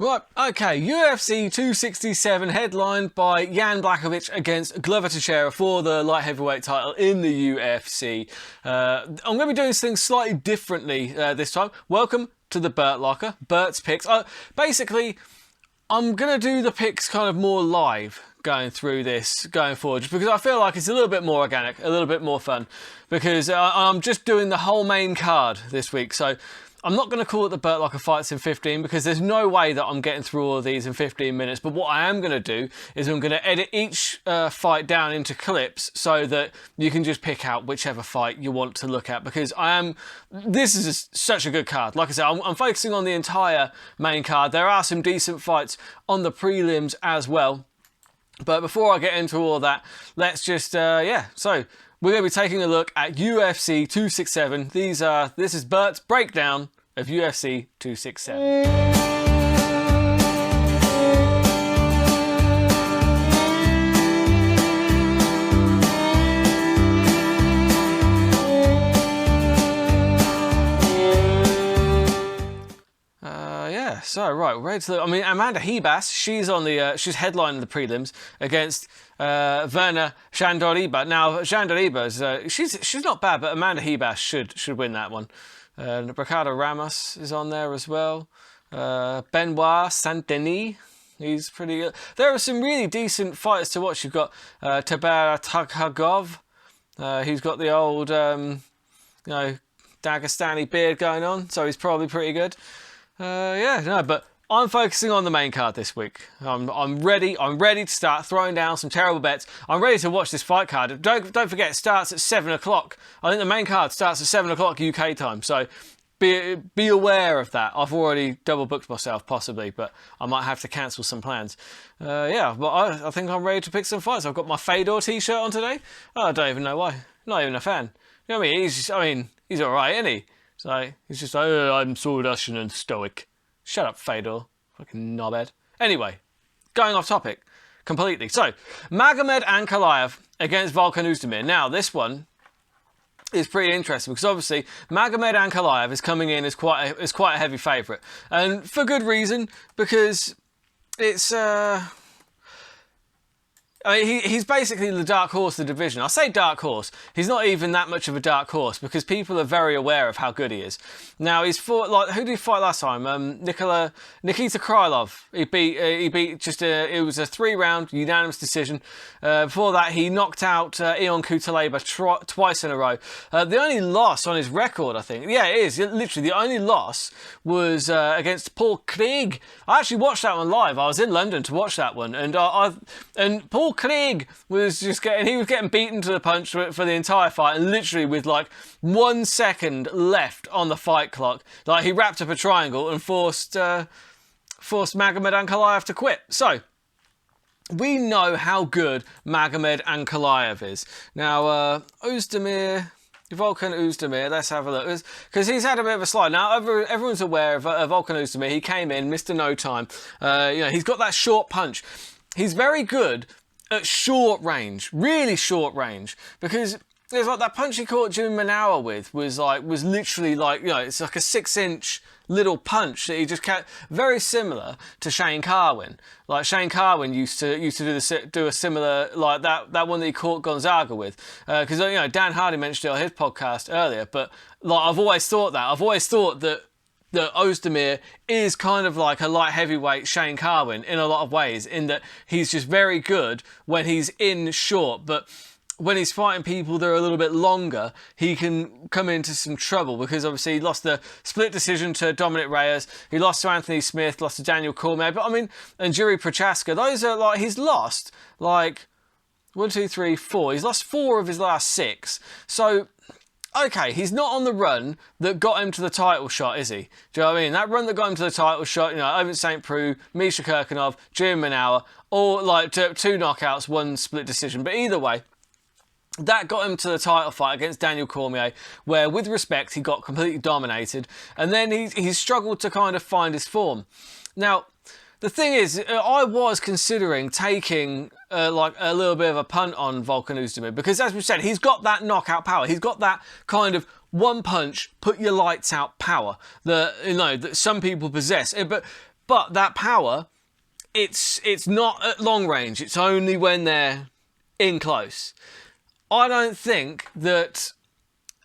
Right, okay, UFC 267 headlined by Yan Blackovich against Glover Teixiera for the light heavyweight title in the UFC. I'm going to be doing things slightly differently this time. Welcome to the Burt Locker, Burt's picks. Basically, I'm going to do the picks kind of more live going through this, going forward, just because I feel like it's a little bit more organic, a little bit more fun, because I'm just doing the whole main card this week, so I'm not going to call it the Burt Locker fights in 15 because there's no way that I'm getting through all of these in 15 minutes. But what I am going to do is I'm going to edit each fight down into clips so that you can just pick out whichever fight you want to look at, because this is such a good card. Like I said, I'm focusing on the entire main card. There are some decent fights on the prelims as well. But before I get into all of that, let's just, so we're going to be taking a look at UFC 267. This is Burt's breakdown of UFC 267. So right, we're ready to look. I mean, Amanda Hebas, she's headlining the prelims against Verna Shandoriba. Now, Shandoriba she's not bad, but Amanda Hebas should win that one. Ricardo Ramos is on there as well. Benoit Saint-Denis, he's pretty good. There are some really decent fighters to watch. You've got Taibura Takhagov, who's got the old Dagestani beard going on, so he's probably pretty good. But I'm focusing on the main card this week. I'm ready to start throwing down some terrible bets. I'm ready to watch this fight card. Don't forget, it starts at 7 o'clock. I think the main card starts at 7 o'clock UK time, so be aware of that. I've already double booked myself, possibly, but I might have to cancel some plans. But I think I'm ready to pick some fights. I've got my Fedor t-shirt on today. I don't even know why. Not even a fan. You know what I mean? He's alright, isn't he? So he's just like, I'm so Russian and stoic. Shut up, Fedor. Fucking knobhead. Anyway, going off topic completely. So, Magomed Ankalaev against Volkanovski. Now, this one is pretty interesting because obviously Magomed Ankalaev is coming in as quite a heavy favourite, and for good reason, because it's he's basically the dark horse of the division. I say dark horse. He's not even that much of a dark horse because people are very aware of how good he is. Now he's fought, who did he fight last time? Nikita Krylov. He beat it was a 3-round unanimous decision. Before that, he knocked out Ion Cutelaba twice in a row. The only loss on his record, I think, it is literally the only loss was against Paul Craig. I actually watched that one live. I was in London to watch that one, and Paul Craig was getting beaten to the punch for the entire fight, and literally with like 1 second left on the fight clock, like he wrapped up a triangle and forced Magomed Ankalaev to quit. So we know how good Magomed Ankalaev is. Now Oezdemir, let's have a look, because he's had a bit of a slide. Now everyone's aware of Volkan Oezdemir. He came in, missed no time. He's got that short punch. He's very good at short range, really short range, because there's like that punch he caught Jim Manawa with was literally like, it's like a 6-inch little punch that he just kept, very similar to Shane Carwin. Like Shane Carwin used to do a similar, like that one that he caught Gonzaga with, because Dan Hardy mentioned it on his podcast earlier. But like I've always thought that Oezdemir is kind of like a light heavyweight Shane Carwin in a lot of ways, in that he's just very good when he's in short, but when he's fighting people that are a little bit longer, he can come into some trouble, because obviously he lost the split decision to Dominic Reyes, he lost to Anthony Smith, lost to Daniel Cormier, and Jiri Prochaska. Those are like, he's lost like 1, 2, 3, 4. He's lost 4 of his last 6. So okay, he's not on the run that got him to the title shot, is he? Do you know what I mean? That run that got him to the title shot, over St. Preux, Misha Kirkinov, Jim Manawa, all like 2 knockouts, 1 split decision. But either way, that got him to the title fight against Daniel Cormier, where, with respect, he got completely dominated. And then he's struggled to kind of find his form. Now, the thing is, I was considering taking like a little bit of a punt on Volkan Oezdemir, because as we said, he's got that knockout power. He's got that kind of one punch, put your lights out power that, that some people possess. But But that power, it's not at long range. It's only when they're in close. I don't think that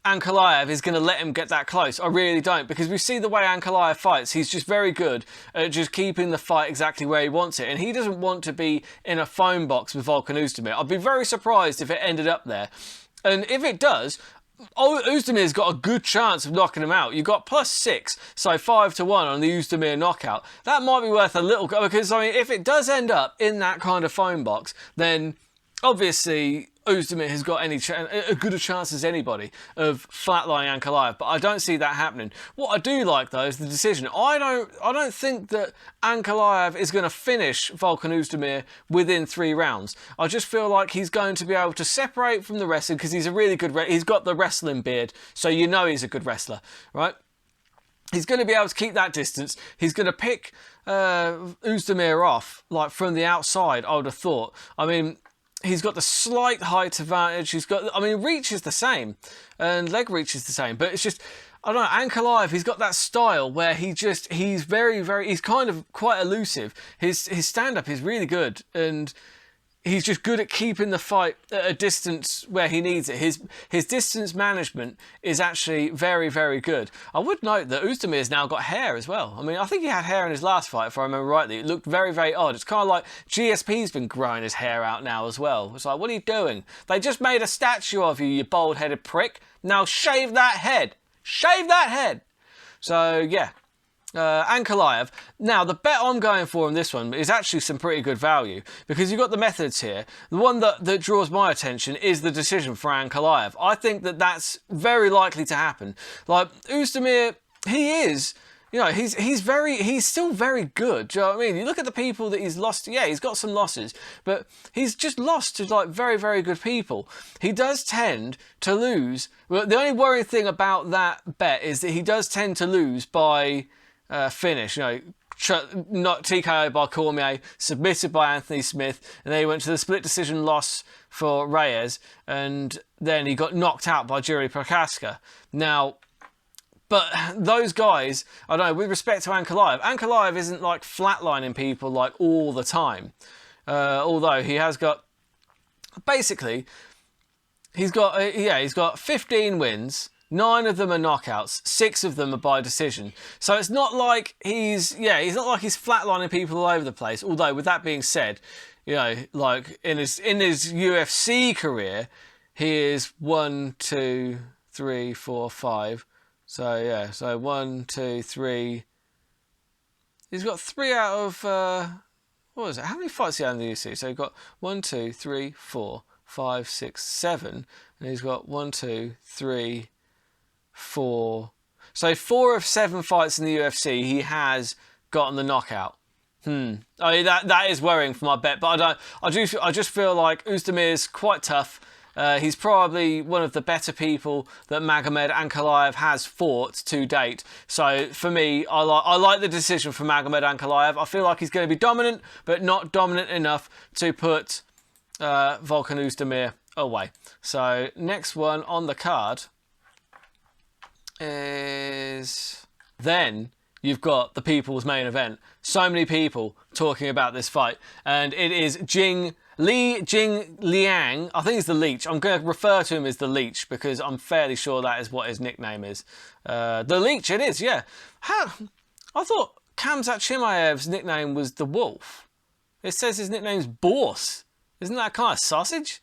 Ankalaev is going to let him get that close. I really don't, because we see the way Ankalaev fights. He's just very good at just keeping the fight exactly where he wants it, and he doesn't want to be in a phone box with Oezdemir. I'd be very surprised if it ended up there, and if it does, Oezdemir's got a good chance of knocking him out. You've got +6, so 5-1 on the Oezdemir knockout. That might be worth a little, because I mean, if it does end up in that kind of phone box, then obviously Oezdemir has got a good a chance as anybody of flatlining Ankalaev, but I don't see that happening. What I do like though is the decision. I don't think that Ankalaev is going to finish Oezdemir within 3 rounds. I just feel like he's going to be able to separate from the wrestling, because he's a really good he's got the wrestling beard, so you know he's a good wrestler, right? He's going to be able to keep that distance. He's going to pick Oezdemir off like from the outside, I would have thought. I mean, he's got the slight height advantage. Reach is the same, and leg reach is the same. But it's just, I don't know, Ankalaev, he's got that style where he's kind of quite elusive. His stand-up is really good, and he's just good at keeping the fight at a distance where he needs it. His distance management is actually very, very good. I would note that Oezdemir's now got hair as well. I mean, I think he had hair in his last fight, if I remember rightly. It looked very, very odd. It's kind of like GSP's been growing his hair out now as well. It's like, what are you doing? They just made a statue of you, you bald-headed prick. Now shave that head. Shave that head. So, yeah. Ankalaev. Now, the bet I'm going for in this one is actually some pretty good value, because you've got the methods here. The one that draws my attention is the decision for Ankalaev. I think that that's very likely to happen. Like, Oezdemir, he is, you know, he's still very good. Do you know what I mean? You look at the people that he's lost to. Yeah, he's got some losses, but he's just lost to like very, very good people. He does tend to lose. Well, the only worrying thing about that bet is that he does tend to lose by finish, you know, not TKO by Cormier, submitted by Anthony Smith, and then he went to the split decision loss for Reyes, and then he got knocked out by Jiri Prochaska. Now, but those guys, I don't know, with respect to Ankalaev isn't like flatlining people like all the time, although he has got, basically, he's got 15 wins. 9 of them are knockouts, 6 of them are by decision. So it's not like he's not like he's flatlining people all over the place. Although, with that being said, you know, like in his UFC career, he is 1, 2, 3, 4, 5. So yeah, so 1, 2, 3. He's got 3 out of what was it? How many fights he had in the UFC? So he's got 1, 2, 3, 4, 5, 6, 7, and he's got 1, 2, 3. 4. So 4 of 7 fights in the UFC, he has gotten the knockout. I mean, that is worrying for my bet, but I just feel like Oezdemir's quite tough. He's probably one of the better people that Magomed Ankalaev has fought to date. So for me, I like the decision for Magomed Ankalaev. I feel like he's going to be dominant, but not dominant enough to put Volkan Oezdemir away. So next one on the card is, then you've got the people's main event. So many people talking about this fight, and it is Jing Liang. I think it's the Leech. I'm going to refer to him as the Leech because I'm fairly sure that is what his nickname is. The Leech, it is, yeah. I thought Khamzat Chimaev's nickname was the Wolf. It says his nickname's Bourse. Isn't that kind of sausage?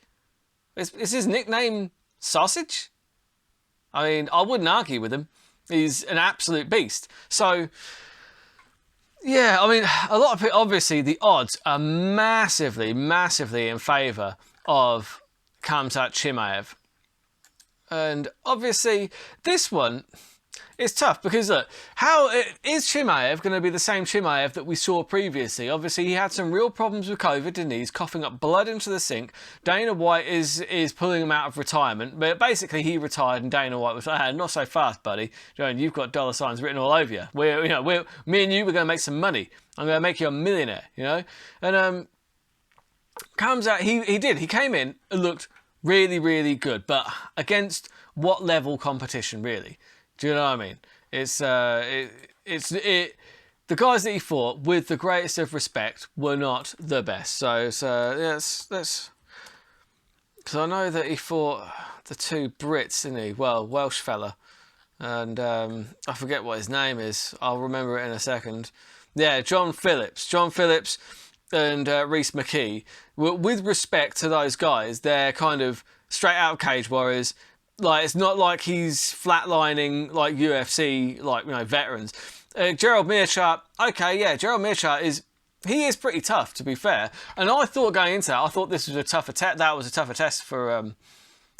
Is his nickname Sausage? I mean, I wouldn't argue with him. He's an absolute beast. So, yeah, I mean, a lot of people, obviously, the odds are massively, massively in favour of Khamzat Chimaev. And obviously, this one is tough because, look, is Chimaev going to be the same Chimaev that we saw previously? Obviously, he had some real problems with COVID, didn't he? He's coughing up blood into the sink. Dana White is pulling him out of retirement, but basically he retired and Dana White was like, not so fast, buddy. You've got dollar signs written all over you. Me and you, we're going to make some money. I'm going to make you a millionaire, you know? And Khamzat, he did. He came in and looked really, really good, but against what level competition, really? Do you know what I mean? The the guys that he fought, with the greatest of respect, were not the best. So yeah, let's because I know that he fought the two Brits, didn't he? Well, Welsh fella, and I forget what his name is. I'll remember it in a second. Yeah, John Phillips and Rhys McKee. With respect to those guys, they're kind of straight out of Cage Warriors. Like, it's not like he's flatlining like UFC, like, you know, veterans. Gerald Meerschaert, okay, yeah, Gerald Meerschaert is pretty tough, to be fair. And I thought going into that, I thought this was a tougher test. That was a tougher test for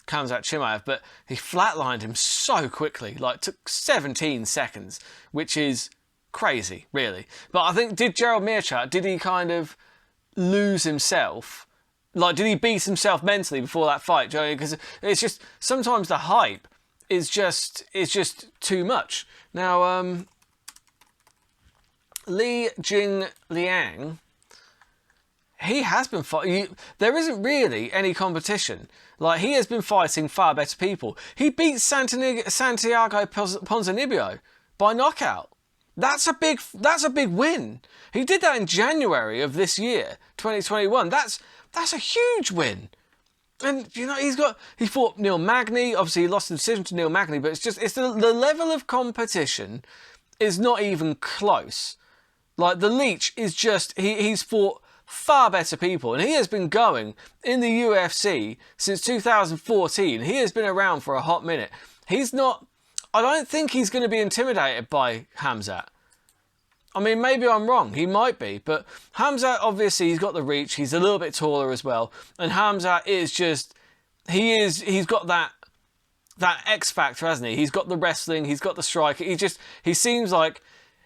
Khamzat Chimaev, but he flatlined him so quickly. Like, took 17 seconds, which is crazy, really. But I think, did Gerald Meerschaert, did he kind of lose himself? Like, did he beat himself mentally before that fight? Because it's just, sometimes the hype is just too much. Now, Li Jingliang, he has been fighting. There isn't really any competition. Like, he has been fighting far better people. He beat Santiago Ponzinibbio by knockout. That's a big win. He did that in January of this year, 2021. That's a huge win. And, you know, he fought Neil Magny. Obviously, he lost the decision to Neil Magny, but it's the level of competition is not even close. Like, the Leech is just, he's fought far better people, and he has been going in the UFC since 2014. He has been around for a hot minute. I don't think he's going to be intimidated by Khamzat. I mean, maybe I'm wrong. He might be. But Khamzat, obviously, he's got the reach. He's a little bit taller as well. And Khamzat is just... He's got that X factor, hasn't he? He's got the wrestling. He's got the strike. He seems like...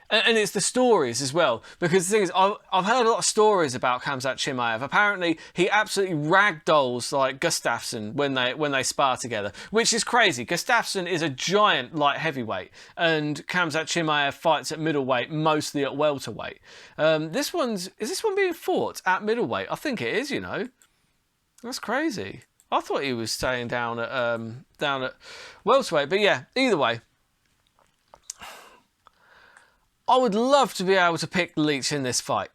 And it's the stories as well. Because the thing is, I've heard a lot of stories about Khamzat Chimaev. Apparently, he absolutely ragdolls like Gustafsson when they spar together, which is crazy. Gustafsson is a giant light heavyweight, and Khamzat Chimaev fights at middleweight, mostly at welterweight. Is this one being fought at middleweight? I think it is. You know, that's crazy. I thought he was staying down at welterweight, but yeah. Either way. I would love to be able to pick Leech in this fight.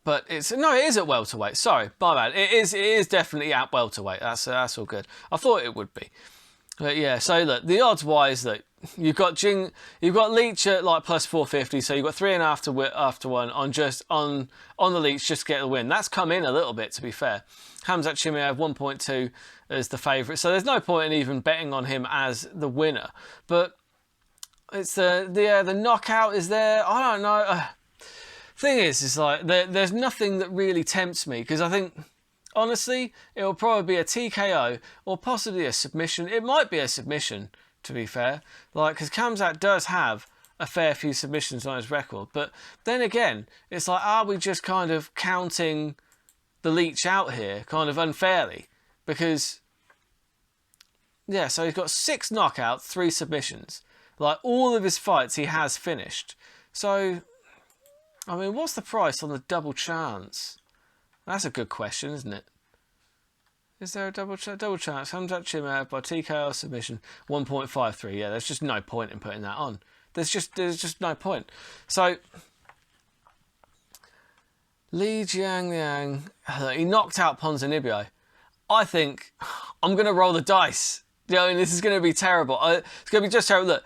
But it is at welterweight. Sorry, my bad. It is definitely at welterweight. That's all good. I thought it would be. But yeah, so look, the odds wise that you've got Leech at like plus 450, so you've got 3.5 after one on the Leech just to get the win. That's come in a little bit, to be fair. Khamzat Chimaev 1.2 as the favourite, so there's no point in even betting on him as the winner. But it's the knockout is there. I don't know. Thing is like there's nothing that really tempts me, because I think honestly it will probably be a TKO or possibly a submission. It might be a submission, to be fair, like, because Khamzat does have a fair few submissions on his record. But then again, it's like, are we just kind of counting the Leech out here kind of unfairly? Because yeah, so he's got 6 knockouts, 3 submissions. Like, all of his fights he has finished. So, I mean, what's the price on the double chance? That's a good question, isn't it? Is there a double chance? Khamzat Chimaev by TKO submission, 1.53. Yeah, there's just no point in putting that on. There's just no point. So, Li Jingliang, he knocked out Ponzinibbio. I think I'm going to roll the dice. You know, this is going to be terrible. It's going to be just terrible. Look,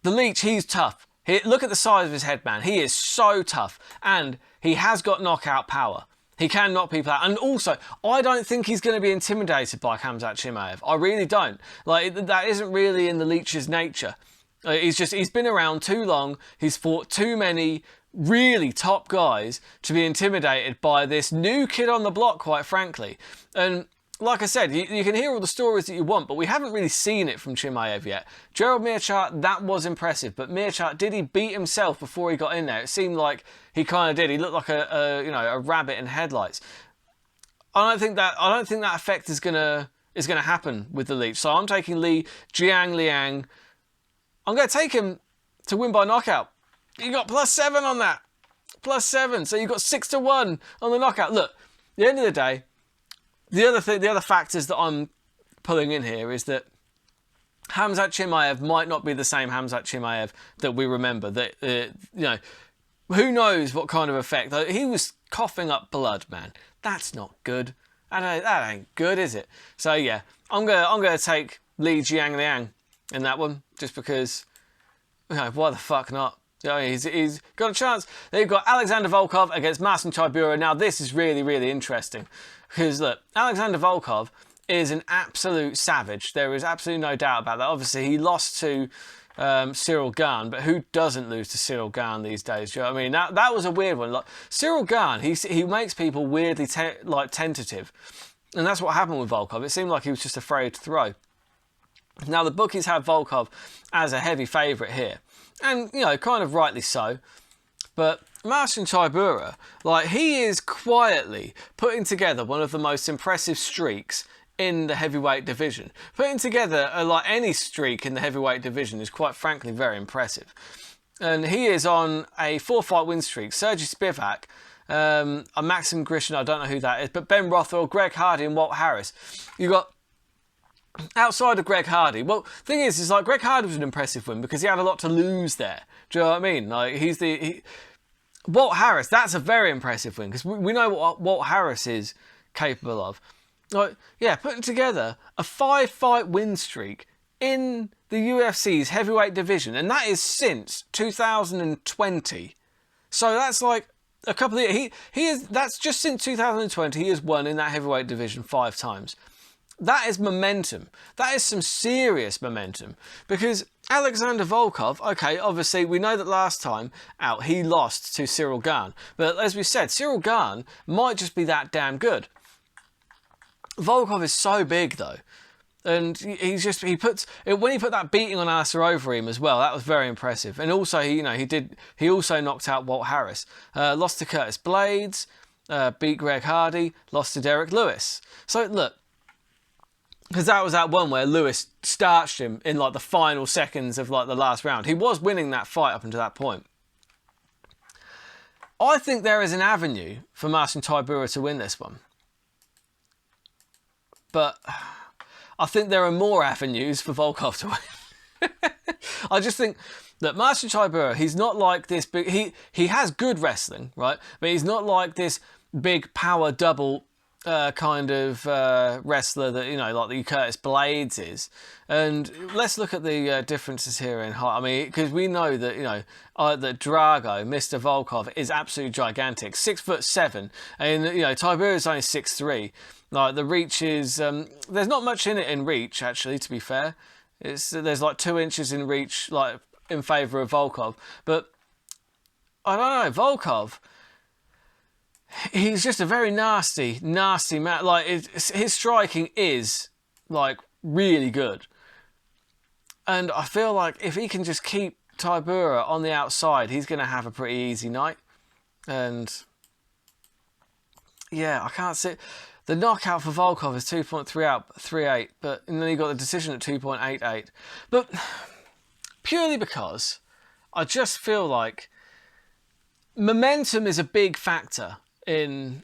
the Leech, he's tough. Look at the size of his head, man. He is so tough. And he has got knockout power. He can knock people out. And also, I don't think he's going to be intimidated by Khamzat Chimaev. I really don't. Like, that isn't really in the Leech's nature. He's been around too long. He's fought too many really top guys to be intimidated by this new kid on the block, quite frankly. And like I said, you can hear all the stories that you want, but we haven't really seen it from Chimaev yet. Gerald Meerschaert, that was impressive, but Meerschaert, did he beat himself before he got in there? It seemed like he kind of did. He looked like a rabbit in headlights. I don't think that effect is gonna happen with the Leech. So I'm taking Li Jingliang. I'm gonna take him to win by knockout. You got +7 on that. +7. So you got 6-1 on the knockout. Look, at the end of the day, the other factors that I'm pulling in here is that Khamzat Chimaev might not be the same Khamzat Chimaev that we remember. That you know, who knows what kind of effect? He was coughing up blood, man. That's not good. That ain't good, is it? So yeah, I'm gonna take Li Jiangliang in that one, just because. You know, why the fuck not? You know, he's got a chance. Then you've got Alexander Volkov against Marcin Tybura. Now this is really, really interesting because look, Alexander Volkov is an absolute savage. There is absolutely no doubt about that. Obviously, he lost to Cyril Gane, but who doesn't lose to Cyril Gane these days? Do you know what I mean? That was a weird one. Like, Cyril Gane, he makes people weirdly tentative, and that's what happened with Volkov. It seemed like he was just afraid to throw. Now the bookies have Volkov as a heavy favourite here, and you know, kind of rightly so. But Marcin Tybura, like, he is quietly putting together one of the most impressive streaks in the heavyweight division. Putting together like any streak in the heavyweight division is quite frankly very impressive. And he is on a 4-fight win streak. Sergey Spivak, a Maxim Grishin, I don't know who that is, but Ben Rothwell, Greg Hardy and Walt Harris. You got, outside of Greg Hardy, well, thing is like Greg Hardy was an impressive win because he had a lot to lose there. Do you know what I mean? Like, Walt Harris, that's a very impressive win because we know what Walt Harris is capable of. Like, yeah, putting together a 5-fight win streak in the UFC's heavyweight division, and that is since 2020. So that's like a couple of years. That's just since 2020. He has won in that heavyweight division 5 times. That is momentum. That is some serious momentum. Because Alexander Volkov, okay, obviously we know that last time out he lost to Cyril Gane. But as we said, Cyril Gane might just be that damn good. Volkov is so big though, and when he put that beating on Alistair Overeem as well, that was very impressive. And also, he also knocked out Walt Harris, lost to Curtis Blades, beat Greg Hardy, lost to Derek Lewis. So look, because that was that one where Lewis starched him in like the final seconds of like the last round. He was winning that fight up until that point. I think there is an avenue for Marcin Tybura to win this one. But I think there are more avenues for Volkov to win. I just think that Marcin Tybura, he's not like this big... He has good wrestling, right? But he's not like this big power double kind of wrestler that, you know, like the Curtis Blades is. And let's look at the differences here in height. I mean, because we know that, you know, that Drago, Mr. Volkov, is absolutely gigantic. 6'7", and, you know, Tybura is only 6'3". Like, the reach is... there's not much in it in reach, actually, to be fair. There's like 2 inches in reach, like, in favour of Volkov. But, I don't know, Volkov... He's just a very nasty man. Like, his striking is, like, really good. And I feel like if he can just keep Taibura on the outside, he's going to have a pretty easy night. And, yeah, I can't see... The knockout for Volkov is 2.38, but and then he got the decision at 2.88. But purely because I just feel like momentum is a big factor in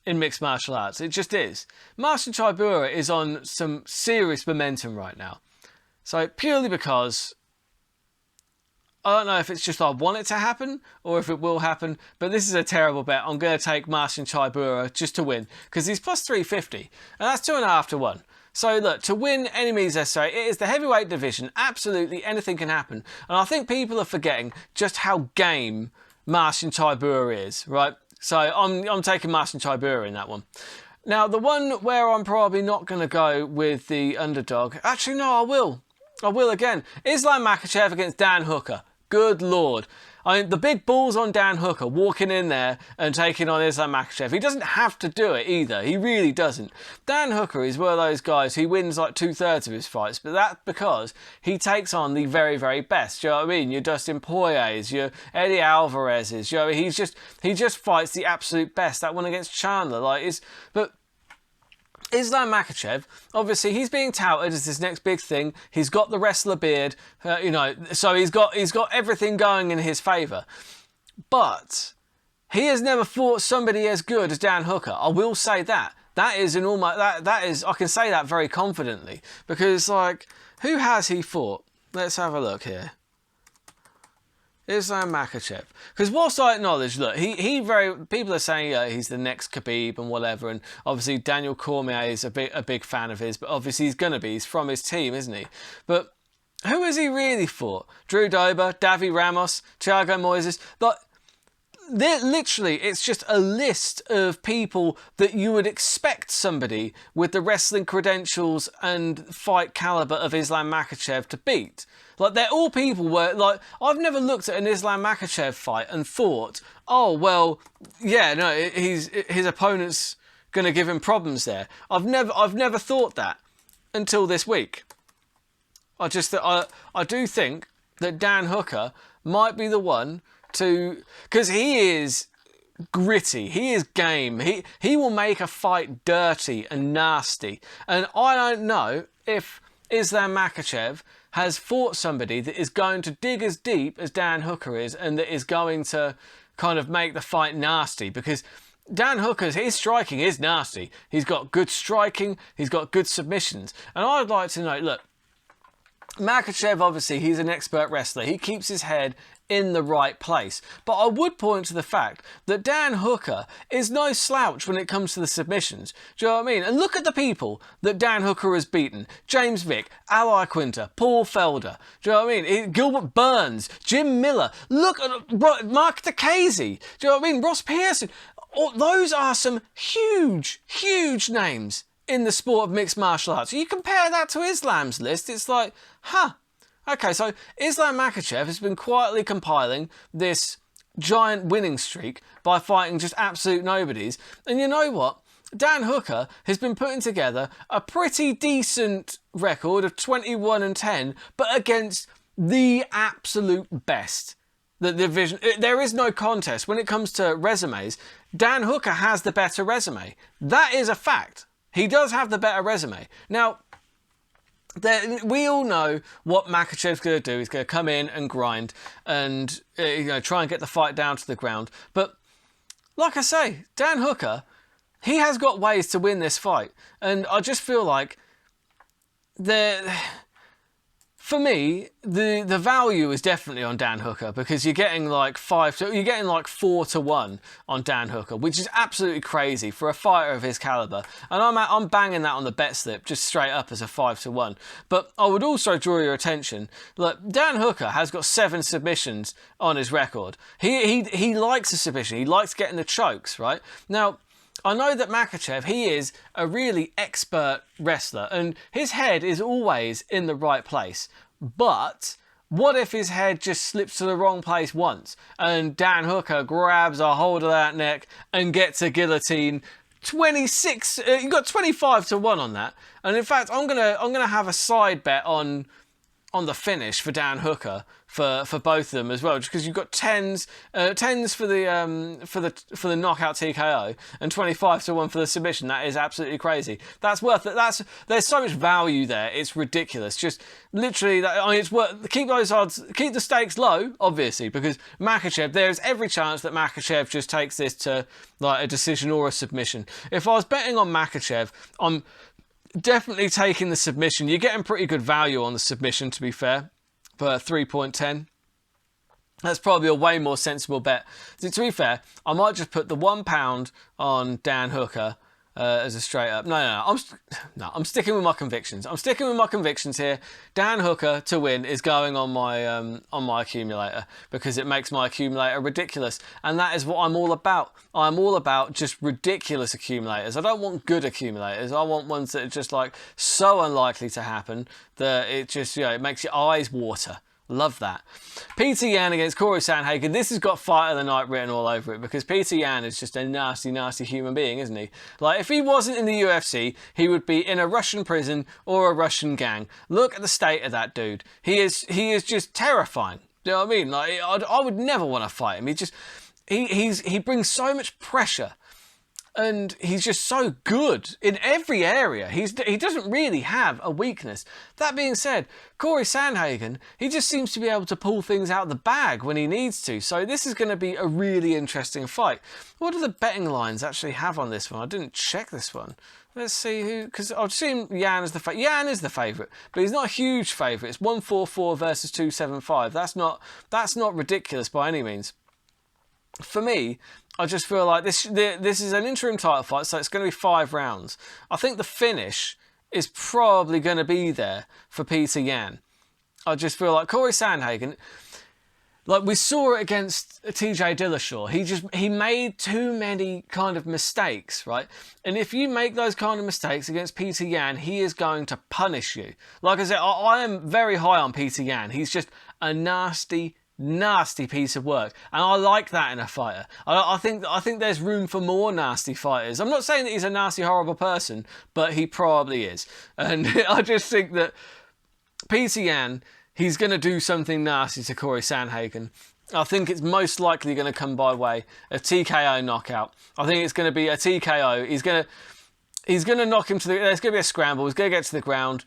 mixed martial arts. It just is. Marcin Tybura is on some serious momentum right now. So purely because I don't know if it's just I want it to happen or if it will happen, but this is a terrible bet. I'm going to take Marcin Tybura just to win because he's plus 350 and that's 2.5 to 1. So look, to win any means necessary, it is the heavyweight division. Absolutely anything can happen. And I think people are forgetting just how game Marcin Tybura is, right? So I'm taking Marcin Tybura in that one. Now, the one where I'm probably not going to go with the underdog... Actually, no, I will. I will again. Islam Makhachev against Dan Hooker. Good Lord. I mean, the big balls on Dan Hooker walking in there and taking on Islam Makhachev. He doesn't have to do it either. He really doesn't. Dan Hooker is one of those guys who wins like 2/3 of his fights, but that's because he takes on the very, very best. Do you know what I mean? Your Dustin Poiriers, your Eddie Alvarez's. You know, he just fights the absolute best. That one against Chandler, but Islam Makhachev, obviously, he's being touted as this next big thing. He's got the wrestler beard, you know, so he's got everything going in his favour. But he has never fought somebody as good as Dan Hooker. I will say that. That is I can say that very confidently because, like, Who has he fought? Let's have a look here. Islam Makhachev. Because whilst I acknowledge, look, people are saying he's the next Khabib and whatever, and obviously Daniel Cormier is a big fan of his, but obviously he's going to be. He's from his team, isn't he? But who has he really fought? Drew Dober, Davi Ramos, Thiago Moises. Like, literally, it's just a list of people that you would expect somebody with the wrestling credentials and fight caliber of Islam Makhachev to beat. Like, they're all people where, like, I've never looked at an Islam Makhachev fight and thought, oh, well, yeah, no, his opponent's going to give him problems there. I've never thought that until this week. I do think that Dan Hooker might be the one to, because he is gritty, he is game, he will make a fight dirty and nasty, and I don't know if Islam Makhachev has fought somebody that is going to dig as deep as Dan Hooker is, and that is going to kind of make the fight nasty, because Dan Hooker's, his striking is nasty. He's got good striking, he's got good submissions, and I'd like to know, look, Makhachev, obviously, he's an expert wrestler. He keeps his head in the right place. But I would point to the fact that Dan Hooker is no slouch when it comes to the submissions. Do you know what I mean? And look at the people that Dan Hooker has beaten. James Vick, Ally Quinter, Paul Felder. Do you know what I mean? Gilbert Burns, Jim Miller. Look at Mark DeCasey. Do you know what I mean? Ross Pearson. Oh, those are some huge, huge names in the sport of mixed martial arts. You compare that to Islam's list, it's like, okay, so Islam Makhachev has been quietly compiling this giant winning streak by fighting just absolute nobodies. And you know what? Dan Hooker has been putting together a pretty decent record of 21-10, but against the absolute best. The division, there is no contest. When it comes to resumes, Dan Hooker has the better resume. That is a fact. He does have the better resume. Now, we all know what Makhachev's going to do. He's going to come in and grind and try and get the fight down to the ground. But like I say, Dan Hooker, he has got ways to win this fight. And I just feel like for me, the value is definitely on Dan Hooker, because you're getting like 4-1 on Dan Hooker, which is absolutely crazy for a fighter of his caliber. And I'm banging that on the bet slip just straight up as a 5-1. But I would also draw your attention, look, Dan Hooker has got 7 submissions on his record. He likes a submission. He likes getting the chokes, right? Now, I know that Makhachev, he is a really expert wrestler and his head is always in the right place. But what if his head just slips to the wrong place once and Dan Hooker grabs a hold of that neck and gets a guillotine? 26, you got 25-1 on that. And in fact, I'm gonna have a side bet on the finish for Dan Hooker for both of them as well, just because you've got tens for the knockout TKO and 25-1 for the submission. That is absolutely crazy. That's worth it. There's so much value there. It's ridiculous. Just literally, it's worth. Keep those odds. Keep the stakes low, obviously, because Makhachev. There's every chance that Makhachev just takes this to like a decision or a submission. If I was betting on Makhachev, I'm definitely taking the submission. You're getting pretty good value on the submission, to be fair, for 3.10. That's probably a way more sensible bet. To be fair, I might just put the £1 on Dan Hooker as a straight up. No, I'm sticking with my convictions. I'm sticking with my convictions here. Dan Hooker to win is going on my accumulator, because it makes my accumulator ridiculous, and that is what I'm all about. I'm all about just ridiculous accumulators. I don't want good accumulators. I want ones that are just like so unlikely to happen that it just it makes your eyes water. Love that. Petr Yan against Cory Sandhagen. This has got Fight of the Night written all over it, because Petr Yan is just a nasty, nasty human being, isn't he? Like, if he wasn't in the UFC, he would be in a Russian prison or a Russian gang. Look at the state of that dude. He is just terrifying. Do you know what I mean? Like, I would never want to fight him. He brings so much pressure and he's just so good in every area. He doesn't really have a weakness. That being said, Cory Sandhagen, he just seems to be able to pull things out of the bag when he needs to. So this is going to be a really interesting fight. What do the betting lines actually have on this one? I didn't check this one. Let's see who, because I've seen Yan as the favourite. Yan is the favourite, but he's not a huge favourite. It's 144 versus 275. That's not ridiculous by any means. For me, I just feel like this is an interim title fight, so it's going to be 5 rounds. I think the finish is probably going to be there for Petr Yan. I just feel like Cory Sandhagen, like we saw it against TJ Dillashaw, he made too many kind of mistakes, right? And if you make those kind of mistakes against Petr Yan, he is going to punish you. Like I said, I am very high on Petr Yan. He's just a nasty piece of work, and I like that in a fighter. I think there's room for more nasty fighters. I'm not saying that he's a nasty, horrible person, but he probably is. And I just think that Petr Yan, he's going to do something nasty to Cory Sandhagen. I think it's most likely going to come by way of TKO knockout. I think it's going to be a TKO. He's going to knock him to the. There's going to be a scramble. He's going to get to the ground.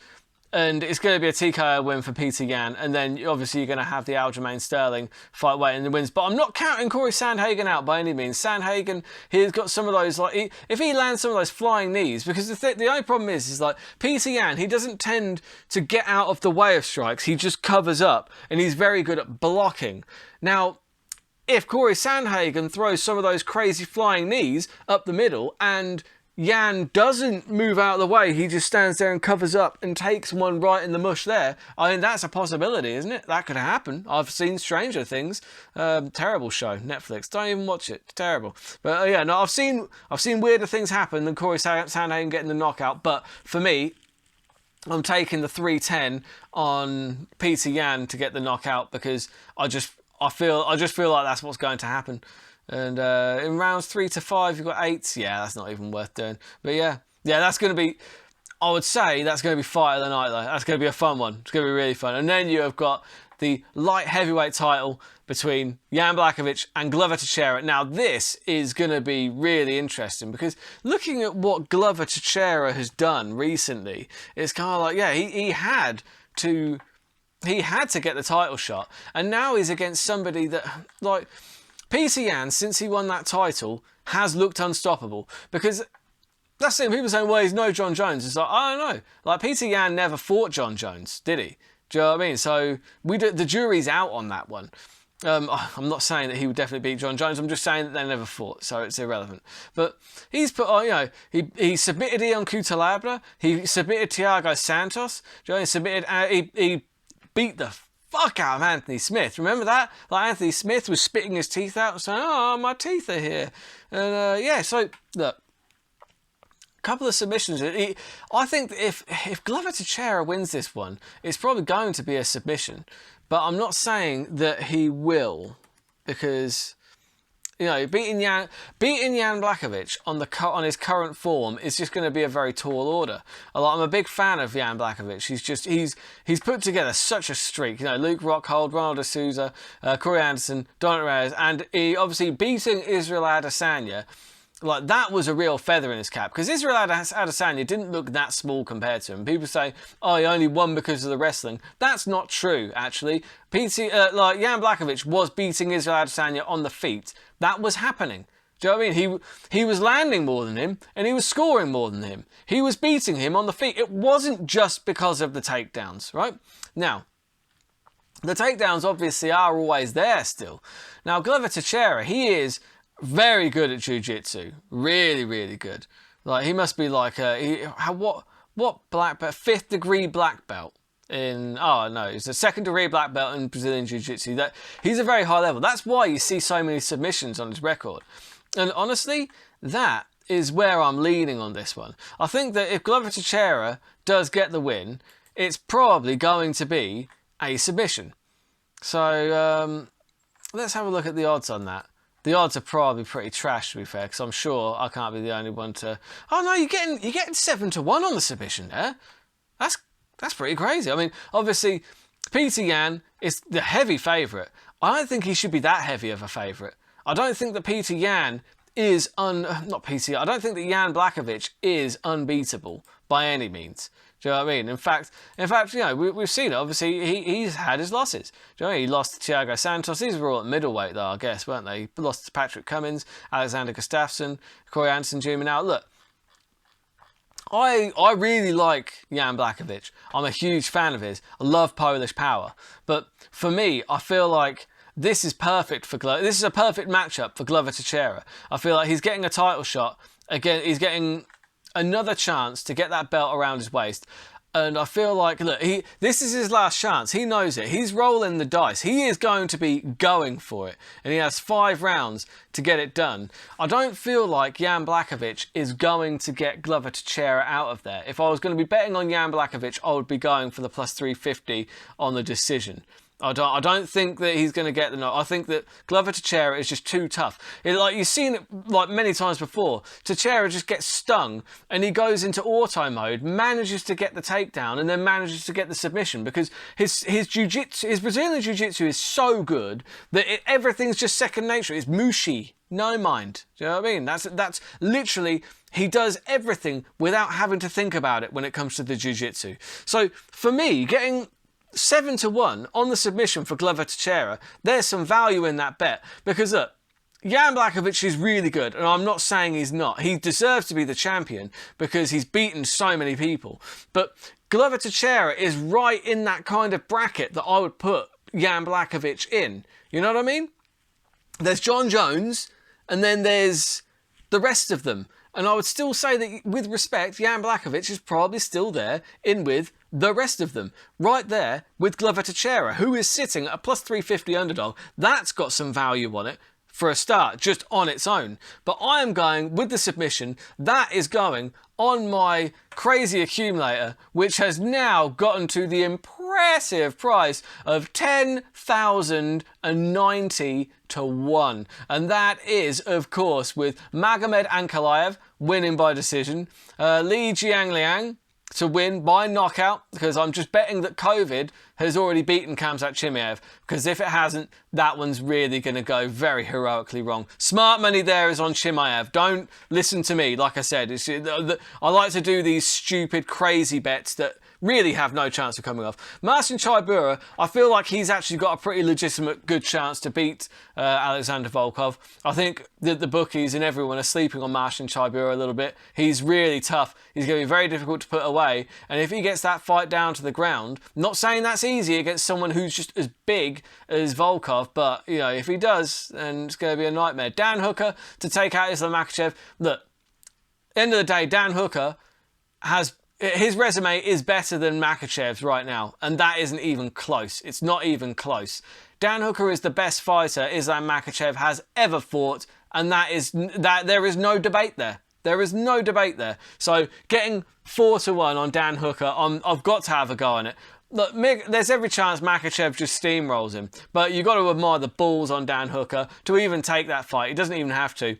And it's going to be a TKO win for Petr Yan. And then, obviously, you're going to have the Aljamain Sterling fight weight in the wins. But I'm not counting Cory Sandhagen out by any means. Sandhagen, he's got some of those, like, if he lands some of those flying knees, because the only problem is like, Petr Yan, he doesn't tend to get out of the way of strikes. He just covers up. And he's very good at blocking. Now, if Cory Sandhagen throws some of those crazy flying knees up the middle and Yan doesn't move out of the way, he just stands there and covers up and takes one right in the mush there. I mean, that's a possibility, isn't it? That could happen. I've seen Stranger Things. Terrible show, Netflix. Don't even watch it. It's terrible. But yeah, no, I've seen weirder things happen than Cory Sandhagen getting the knockout. But for me, I'm taking the 310 on Petr Yan to get the knockout, because I just feel like that's what's going to happen. And in rounds 3 to 5, you've got 8. Yeah, that's not even worth doing. But yeah, that's going to be, I would say that's going to be fight of the night though. That's going to be a fun one. It's going to be really fun. And then you have got the light heavyweight title between Jan Blackovich and Glover Teixiera. Now this is going to be really interesting, because looking at what Glover Teixiera has done recently, it's kind of like, yeah, he had to get the title shot. And now he's against somebody that, like, Petr Yan, since he won that title, has looked unstoppable. Because that's it. People saying, well, he's no John Jones. It's like, I don't know. Like, Petr Yan never fought John Jones, did he? Do you know what I mean? So the jury's out on that one. I'm not saying that he would definitely beat John Jones. I'm just saying that they never fought, so it's irrelevant. But he's put on, he submitted Ion Cutelaba. He submitted Thiago Santos. Do you know, he beat the fuck out of Anthony Smith. Remember that? Like, Anthony Smith was spitting his teeth out and saying, oh, my teeth are here. And yeah, so look, a couple of submissions. I think if Glover Teixeira wins this one, it's probably going to be a submission. But I'm not saying that he will, because, you know, beating Jan Blackovich on his current form is just going to be a very tall order. I'm a big fan of Jan Blackovich. He's put together such a streak. You know, Luke Rockhold, Ronald D'Souza, Corey Anderson, Dominic Reyes, and he obviously beating Israel Adesanya. Like, that was a real feather in his cap, because Israel Adesanya didn't look that small compared to him. People say, oh, he only won because of the wrestling. That's not true, actually. Jan Blackovich was beating Israel Adesanya on the feet. That was happening. Do you know what I mean? He was landing more than him, and he was scoring more than him. He was beating him on the feet. It wasn't just because of the takedowns, right? Now, the takedowns obviously are always there still. Now, Glover Teixeira, he is very good at jiu-jitsu. Really, really good. Like, he must be like what black belt? 5th degree black belt in, oh no, he's a 2nd degree black belt in Brazilian jiu-jitsu. That he's a very high level. That's why you see so many submissions on his record. And honestly, that is where I'm leaning on this one. I think that if Glover Teixeira does get the win, it's probably going to be a submission. So let's have a look at the odds on that. The odds are probably pretty trash, to be fair, because I'm sure I can't be the only one to. Oh no, you're getting 7-1 on the submission there. That's pretty crazy. I mean, obviously, Petr Yan is the heavy favourite. I don't think he should be that heavy of a favourite. I don't think that Petr Yan is not PCI. I don't think that Jan Blackovich is unbeatable by any means. Do you know what I mean? In fact, you know, we've seen it. Obviously, he's had his losses. Do you know what I mean? He lost to Thiago Santos. These were all at middleweight, though, I guess, weren't they? He lost to Patrick Cummins, Alexander Gustafsson, Corey Anderson Jr. Now, look, I really like Jan Blackovich. I'm a huge fan of his. I love Polish power. But for me, I feel like this is perfect for Glover. This is a perfect matchup for Glover Teixeira. I feel like he's getting a title shot. Again, he's getting another chance to get that belt around his waist. And I feel like, look, this is his last chance. He knows it. He's rolling the dice. He is going to be going for it. And he has 5 rounds to get it done. I don't feel like Jan Blackovich is going to get Glover Teixeira out of there. If I was going to be betting on Jan Blackovich, I would be going for the plus 350 on the decision. I don't think that he's going to get the knock. I think that Glover Teixeira is just too tough. Like you've seen it like many times before. Teixeira just gets stung and he goes into auto mode, manages to get the takedown and then manages to get the submission because his jiu-jitsu, his Brazilian jiu-jitsu is so good that everything's just second nature. It's mushi, no mind. Do you know what I mean? That's literally, he does everything without having to think about it when it comes to the jiu-jitsu. So for me, getting 7-1 on the submission for Glover Teixeira, there's some value in that bet because look, Jan Blackovich is really good and I'm not saying he's not. He deserves to be the champion because he's beaten so many people. But Glover Teixeira is right in that kind of bracket that I would put Jan Blackovich in. You know what I mean? There's John Jones and then there's the rest of them. And I would still say that with respect, Jan Blackovich is probably still there in with the rest of them. Right there with Glover Teixeira, who is sitting at a plus 350 underdog. That's got some value on it for a start, just on its own. But I am going with the submission. That is going on my crazy accumulator, which has now gotten to the impressive price of 10,090 to 1. And that is, of course, with Magomed Ankalaev winning by decision, Li Jiangliang to win by knockout, because I'm just betting that COVID has already beaten Khamzat Chimaev, because if it hasn't, that one's really going to go very heroically wrong. Smart money there is on Chimaev. Don't listen to me. Like I said, I like to do these stupid, crazy bets that really have no chance of coming off. Marcin Tybura, I feel like he's actually got a pretty legitimate good chance to beat Alexander Volkov. I think that the bookies and everyone are sleeping on Marcin Tybura a little bit. He's really tough. He's going to be very difficult to put away. And if he gets that fight down to the ground, not saying that's easy against someone who's just as big as Volkov, but you know, if he does, then it's going to be a nightmare. Dan Hooker to take out Islam Makhachev. Look, end of the day, Dan Hooker his resume is better than Makhachev's right now, and that isn't even close. It's not even close. Dan Hooker is the best fighter Islam Makhachev has ever fought, and there is no debate there. There is no debate there. So getting 4-1 on Dan Hooker, I've got to have a go on it. Look, there's every chance Makhachev just steamrolls him, but you've got to admire the balls on Dan Hooker to even take that fight. He doesn't even have to.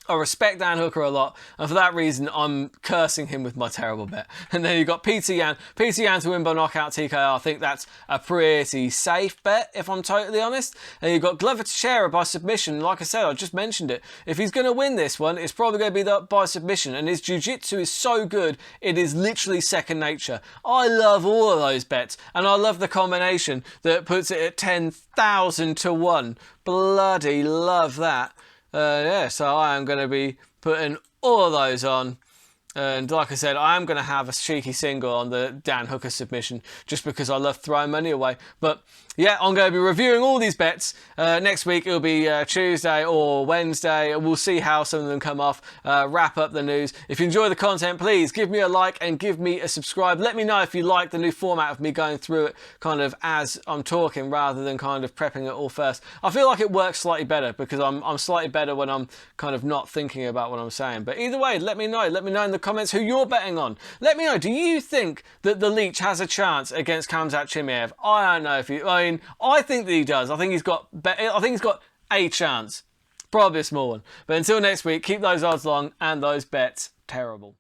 I respect Dan Hooker a lot, and for that reason, I'm cursing him with my terrible bet. And then you've got Petr Yan. Petr Yan to win by knockout TKO. I think that's a pretty safe bet, if I'm totally honest. And you've got Glover Teixeira by submission. Like I said, I just mentioned it. If he's going to win this one, it's probably going to be by submission. And his jiu-jitsu is so good, it is literally second nature. I love all of those bets, and I love the combination that puts it at 10,000 to 1. Bloody love that. Yeah, so I am going to be putting all of those on. And like I said, I am going to have a cheeky single on the Dan Hooker submission just because I love throwing money away. But yeah, I'm going to be reviewing all these bets. Next week it'll be Tuesday or Wednesday. We'll see how some of them come off. Wrap up the news. If you enjoy the content, please give me a like and give me a subscribe. Let me know if you like the new format of me going through it kind of as I'm talking rather than kind of prepping it all first. I feel like it works slightly better because I'm slightly better when I'm kind of not thinking about what I'm saying. But either way, let me know. Let me know in the comments who you're betting on. Let me know, do you think that the Leech has a chance against Khamzat Chimaev? I don't know if you... I think that he does. I think he's got a chance. Probably a small one. But until next week, keep those odds long and those bets terrible.